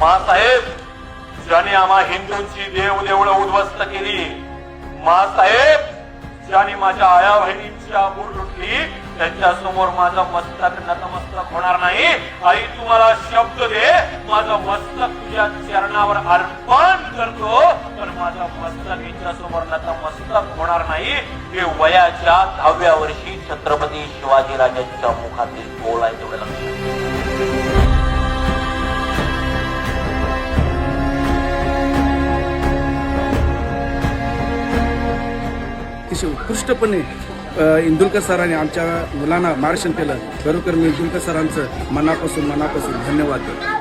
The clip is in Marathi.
मासाहेब, ज्याने आम्हा हिंदूंची देवदेवळं उद्ध्वस्त केली, मासाहेब, ज्याने माझ्या आया बहिणींची आबूड लुटली, त्यांच्या समोर माझं मस्तक नतमस्तक होणार नाही. आई, तुम्हाला शब्द दे, माझं मस्तक तुझ्या चरणावर अर्पण करतो, पण माझं मस्तक यांच्या समोर नतमस्तक होणार नाही. हे वयाच्या 10व्या वर्षी छत्रपती शिवाजीराजांच्या मुखातील बोल आहे, तेवढं लक्षात. अतिशय उत्कृष्टपणे इंदुलकर सरांनी आमच्या मुलांना मार्गदर्शन केलं. खरोखर मी इंदुलकर सरांचं मनापासून धन्यवाद देतो.